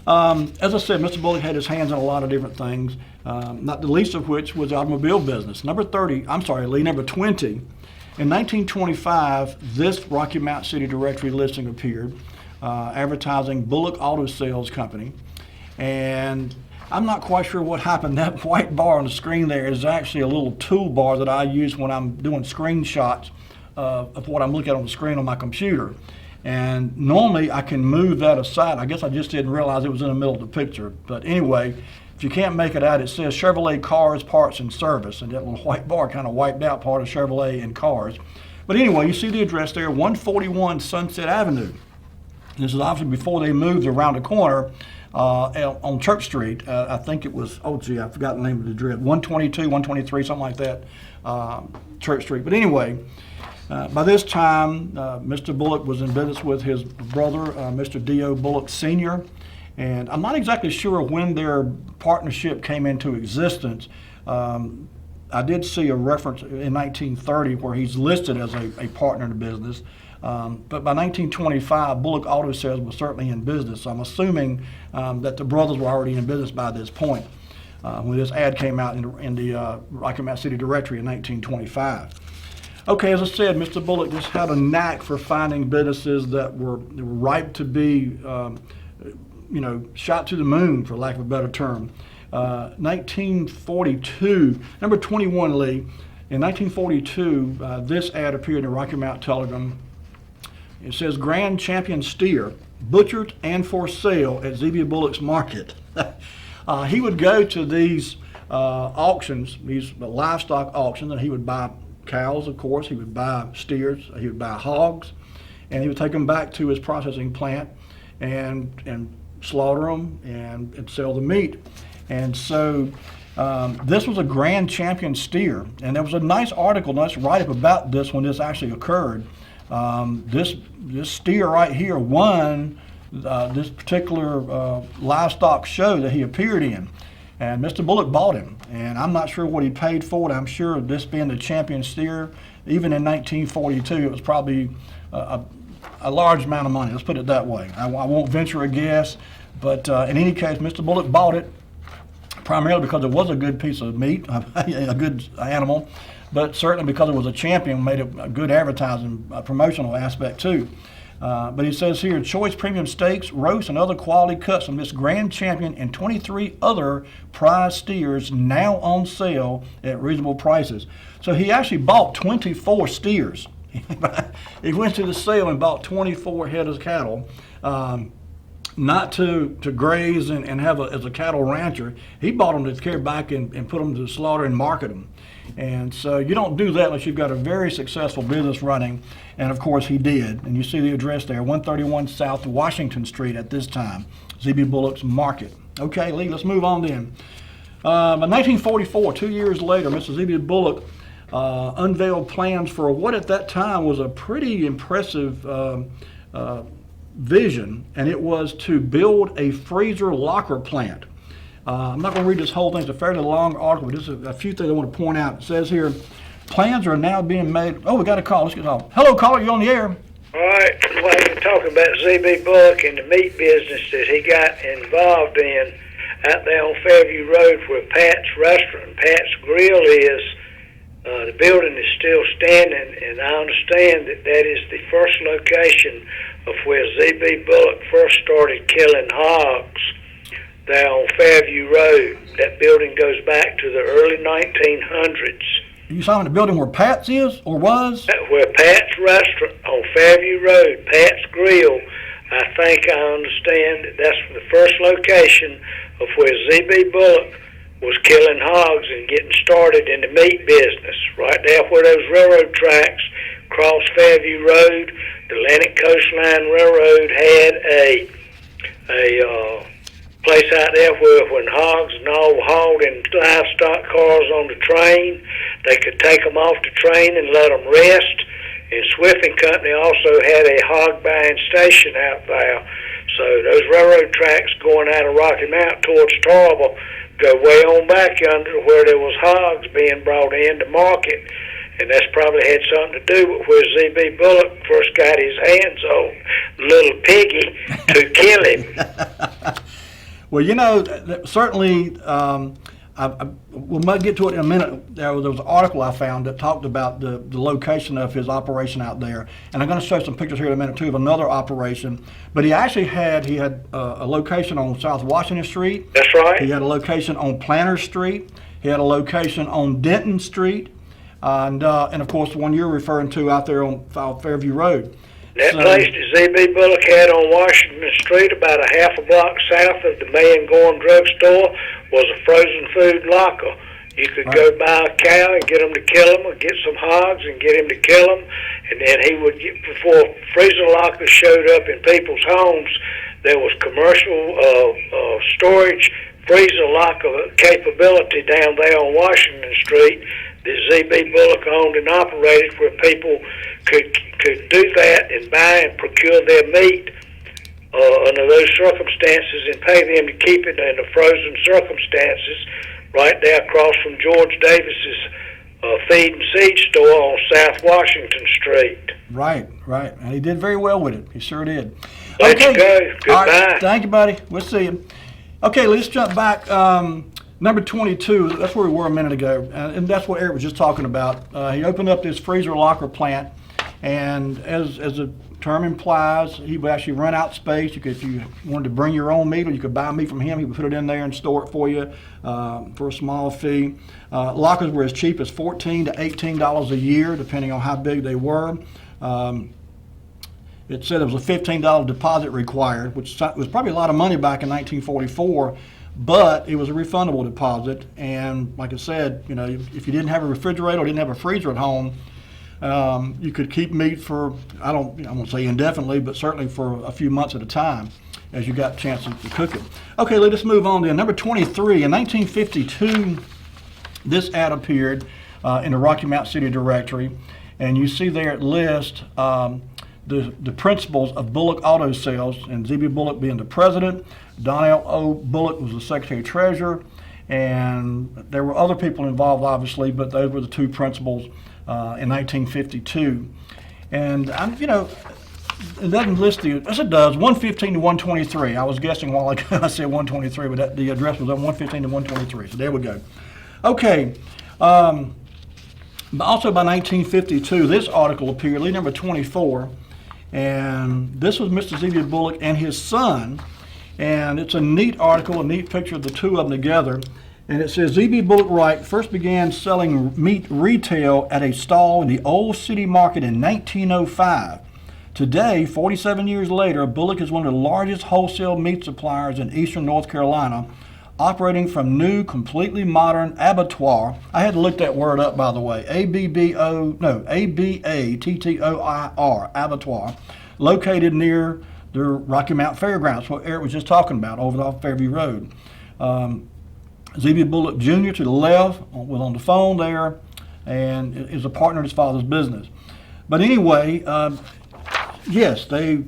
Speaker 2: As I said, Mr. Bullock had his hands in a lot of different things, not the least of which was the automobile business. Number 20, in 1925, this Rocky Mount City Directory listing appeared, advertising Bullock Auto Sales Company. And I'm not quite sure what happened. That white bar on the screen there is actually a little toolbar that I use when I'm doing screenshots of what I'm looking at on the screen on my computer. And normally I can move that aside. I guess I just didn't realize it was in the middle of the picture. But anyway, if you can't make it out, it says Chevrolet Cars, Parts, and Service. And that little white bar kind of wiped out part of Chevrolet and Cars. But anyway, you see the address there, 141 Sunset Avenue. This is obviously before they moved around the corner on Church Street. I think it was, I forgot the name of the address, 122, 123, something like that, Church Street. But anyway, by this time, Mr. Bullock was in business with his brother, Mr. D.O. Bullock Sr., and I'm not exactly sure when their partnership came into existence. I did see a reference in 1930 where he's listed as a partner in the business, but by 1925, Bullock Auto Sales was certainly in business. So I'm assuming that the brothers were already in business by this point when this ad came out in the Rocky Mount City Directory in 1925. Okay, as I said, Mr. Bullock just had a knack for finding businesses that were ripe to be, shot to the moon, for lack of a better term. 1942, number 21, Lee. In 1942, this ad appeared in the Rocky Mount Telegram. It says, Grand Champion Steer, butchered and for sale at Z.B. Bullock's Market. He would go to these auctions, these livestock auctions, and he would buy cows, of course, he would buy steers, he would buy hogs, and he would take them back to his processing plant and slaughter them and sell the meat. And so this was a Grand Champion steer, and there was a nice article, nice write-up about this when this actually occurred. This steer right here won this particular livestock show that he appeared in. And Mr. Bullock bought him, and I'm not sure what he paid for it. I'm sure this being the champion steer, even in 1942, it was probably a large amount of money. Let's put it that way. I won't venture a guess, but in any case, Mr. Bullock bought it primarily because it was a good piece of meat, a good animal, but certainly because it was a champion, made it a good advertising promotional aspect too. But he says here, choice premium steaks, roast, and other quality cuts from this Grand Champion and 23 other prize steers now on sale at reasonable prices. So he actually bought 24 steers. He went to the sale and bought 24 head of cattle, not to graze and have as a cattle rancher. He bought them to carry back and put them to slaughter and market them. And so you don't do that unless you've got a very successful business running, and of course he did. And you see the address there, 131 South Washington Street at this time, Z.B. Bullock's Market. Okay, Lee, let's move on then. By 1944, 2 years later, Mr. Z.B. Bullock unveiled plans for what at that time was a pretty impressive vision, and it was to build a freezer locker plant. I'm not going to read this whole thing. It's a fairly long article, but just a few things I want to point out. It says here, plans are now being made. Oh, we got a call. Let's get on. Hello, caller. You're on the air.
Speaker 6: All right. Well, you're talking about Z.B. Bullock and the meat business that he got involved in out there on Fairview Road where Pat's Restaurant and Pat's Grill is. The building is still standing, and I understand that that is the first location of where Z.B. Bullock first started killing hogs there on Fairview Road. That building goes back to the early 1900s.
Speaker 2: You saw in the building where Pat's is or was?
Speaker 6: Where Pat's Restaurant on Fairview Road, Pat's Grill, I think I understand that that's the first location of where Z.B. Bullock was killing hogs and getting started in the meat business. Right there where those railroad tracks cross Fairview Road, the Atlantic Coastline Railroad had a place out there where when hogs and all were hauled in livestock cars on the train, they could take them off the train and let them rest. And Swift and Company also had a hog buying station out there. So those railroad tracks going out of Rocky Mount towards Tarble go way on back yonder where there was hogs being brought in to market. And that's probably had something to do with where Z.B. Bullock first got his hands on little Piggy to kill him.
Speaker 2: Well, certainly, we might get to it in a minute. There was an article I found that talked about the location of his operation out there, and I'm going to show some pictures here in a minute too of another operation. But he had a location on South Washington Street.
Speaker 6: That's right.
Speaker 2: He had a location on Planter Street. He had a location on Denton Street, and of course the one you're referring to out there on Fairview Road.
Speaker 6: That place that Z.B. Bullock had on Washington Street, about a half a block south of the Man Gorham drugstore, was a frozen food locker. You could go buy a cow and get him to kill him, or get some hogs and get him to kill them. And then he would before freezer lockers showed up in people's homes, there was commercial storage freezer locker capability down there on Washington Street that Z.B. Bullock owned and operated, where people could do that and buy and procure their meat under those circumstances and pay them to keep it in the frozen circumstances right there across from George Davis's feed and seed store on South Washington Street.
Speaker 2: Right. And he did very well with it. He sure did.
Speaker 6: Let's go. Goodbye.
Speaker 2: All right. Thank you, buddy. We'll see you. Okay, let's jump back. Number 22, that's where we were a minute ago, and that's what Eric was just talking about. He opened up this freezer locker plant, and as the term implies, he would actually rent out space. If you wanted to bring your own meat, or you could buy meat from him, he would put it in there and store it for you for a small fee. Lockers were as cheap as $14 to $18 a year, depending on how big they were. It said there was a $15 deposit required, which was probably a lot of money back in 1944. But it was a refundable deposit, and like I said, if you didn't have a refrigerator or didn't have a freezer at home, you could keep meat for, I won't say indefinitely, but certainly for a few months at a time as you got a chance to cook it. Okay, let us move on to number 23. In 1952, this ad appeared in the Rocky Mount City Directory, and you see there it lists the principals of Bullock Auto Sales, and Z.B. Bullock being the president. Donnell O. Bullock was the secretary-treasurer, and there were other people involved, obviously, but those were the two principals in 1952. And, it doesn't list yes, it does, 115 to 123. I was guessing a while ago I said 123, but the address was on 115 to 123, so there we go. Okay, also by 1952, this article appeared, lead number 24, and this was Mr. Z.B. Bullock and his son. And it's a neat article, a neat picture of the two of them together. And it says, Z.B. Bullock Wright first began selling meat retail at a stall in the Old City Market in 1905. Today, 47 years later, Bullock is one of the largest wholesale meat suppliers in eastern North Carolina, operating from new, completely modern abattoir. I had to look that word up, by the way. A-B-A-T-T-O-I-R, abattoir, located near the Rocky Mount Fairgrounds, what Eric was just talking about, over off Fairview Road. Z.B. Bullock Jr. to the left was on the phone there, and is a partner in his father's business. But anyway, yes, they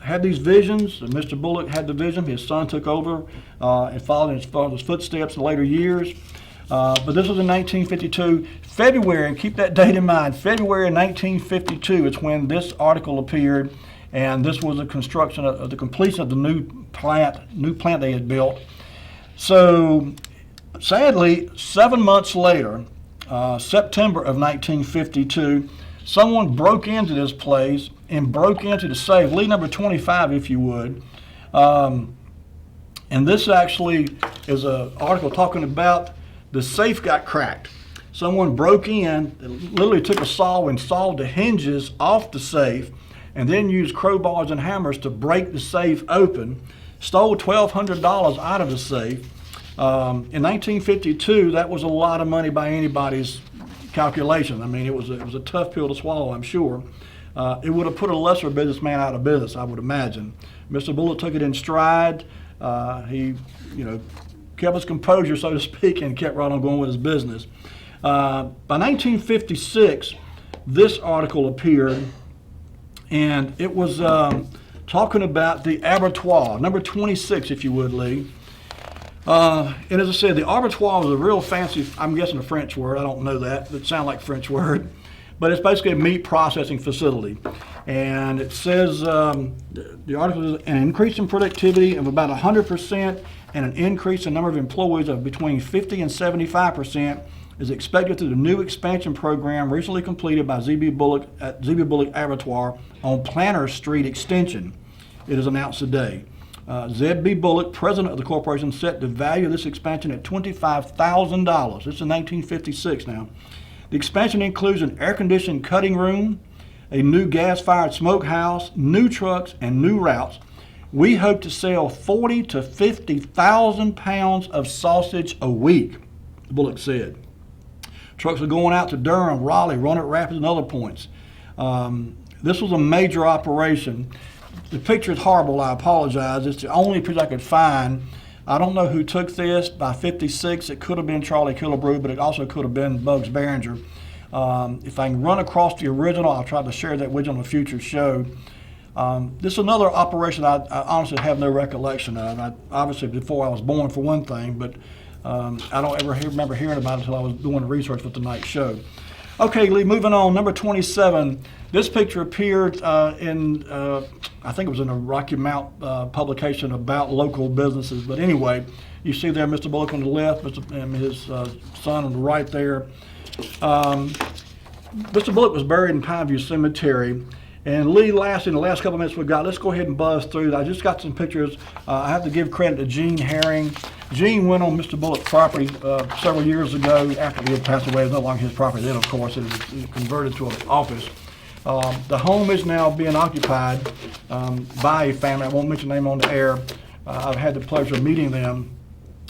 Speaker 2: had these visions. Mr. Bullock had the vision. His son took over and followed in his father's footsteps in later years. But this was in 1952. February, and keep that date in mind, February 1952 is when this article appeared. And this was the construction of the completion of the new plant they had built. So, sadly, 7 months later, September of 1952, someone broke into this place and broke into the safe. Lead number 25, if you would. And this actually is an article talking about the safe got cracked. Someone broke in, literally took a saw and sawed the hinges off the safe, and then used crowbars and hammers to break the safe open, stole $1,200 out of the safe. In 1952, that was a lot of money by anybody's calculation. I mean, it was a tough pill to swallow, I'm sure. It would have put a lesser businessman out of business, I would imagine. Mr. Bullock took it in stride. He, kept his composure, so to speak, and kept right on going with his business. By 1956, this article appeared, and it was talking about the abattoir, number 26, if you would, Lee. And as I said, the abattoir was a real fancy, I'm guessing a French word, I don't know that, it sounded like a French word. but it's basically a meat processing facility. And it says, the article is an increase in productivity of about 100% and an increase in number of employees of between 50 and 75% is expected through the new expansion program recently completed by ZB Bullock at ZB Bullock Abattoir on Planter Street Extension. It is announced today. Zeb B. Bullock, president of the corporation, set the value of this expansion at $25,000. This is in 1956 now. The expansion includes an air-conditioned cutting room, a new gas-fired smokehouse, new trucks, and new routes. We hope to sell 40 to 50,000 pounds of sausage a week, Bullock said. Trucks are going out to Durham, Raleigh, Roanoke Rapids, and other points. This was a major operation. The picture is horrible, I apologize. It's the only picture I could find. I don't know who took this. By 56, it could have been Charlie Killebrew, but it also could have been Bugs Behringer. If I can run across the original, I'll try to share that with you on a future show. This is another operation I honestly have no recollection of. Obviously, before I was born, for one thing, but I don't ever remember hearing about it until I was doing research for tonight's show. Okay, Lee, moving on, number 27. This picture appeared in, I think it was in a Rocky Mount publication about local businesses. But anyway, you see there Mr. Bullock on the left, and his son on the right there. Mr. Bullock was buried in Pineview Cemetery. And Lee, in the last couple of minutes we've got, let's go ahead and buzz through. I just got some pictures. I have to give credit to Gene Herring. Gene went on Mr. Bullock's property several years ago after he had passed away. It was no longer his property then, of course. It was converted to an office. The home is now being occupied by a family. I won't mention the name on the air. I've had the pleasure of meeting them.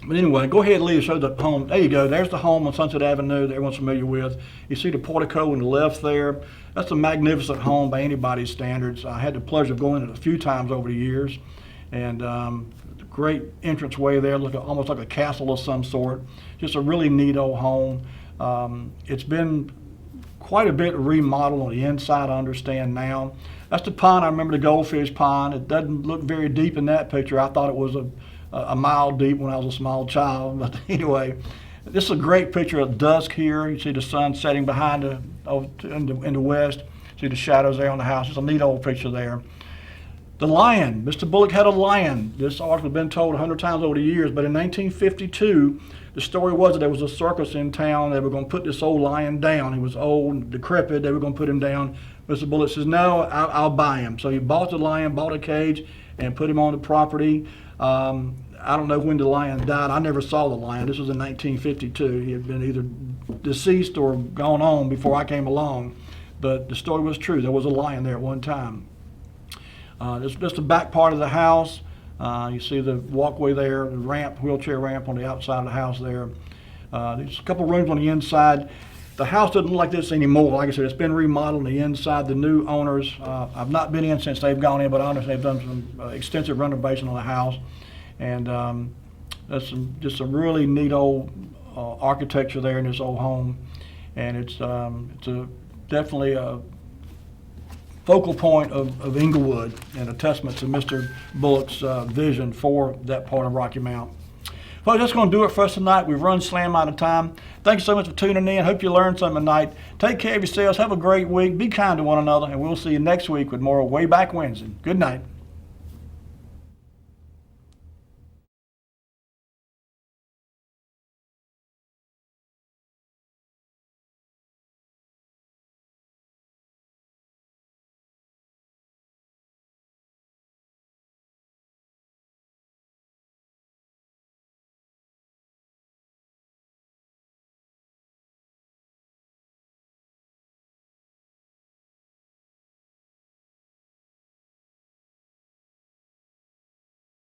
Speaker 2: But anyway, go ahead, Lee, and show the home. There you go. There's the home on Sunset Avenue that everyone's familiar with. You see the portico on the left there. That's a magnificent home by anybody's standards. I had the pleasure of going in it a few times over the years. And great entranceway there, almost like a castle of some sort. Just a really neat old home. It's been quite a bit remodeled on the inside, I understand now. That's the pond. I remember the goldfish pond. It doesn't look very deep in that picture. I thought it was a mile deep when I was a small child. But anyway, this is a great picture of dusk here. You see the sun setting behind in the west. See the shadows there on the house. It's a neat old picture there. The lion. Mr. Bullock had a lion. This article has been told 100 times over the years, but in 1952, the story was that there was a circus in town. They were going to put this old lion down. He was old and decrepit. They were going to put him down. Mr. Bullock says, no, I'll buy him. So he bought the lion, bought a cage, and put him on the property. I don't know when the lion died. I never saw the lion. This was in 1952. He had been either deceased or gone on before I came along. But the story was true. There was a lion there at one time. This is just the back part of the house. You see the walkway there, the ramp, wheelchair ramp on the outside of the house there. There's a couple rooms on the inside. The house doesn't look like this anymore. Like I said, it's been remodeled on the inside. The new owners, I've not been in since they've gone in, but I understand they've done some extensive renovation on the house. And that's just some really neat old architecture there in this old home. And it's definitely a focal point of Inglewood and a testament to Mr. Bullock's vision for that part of Rocky Mount. Well, that's going to do it for us tonight. We've run slam out of time. Thanks so much for tuning in. Hope you learned something tonight. Take care of yourselves. Have a great week. Be kind to one another. And we'll see you next week with more Way Back Wednesday. Good night.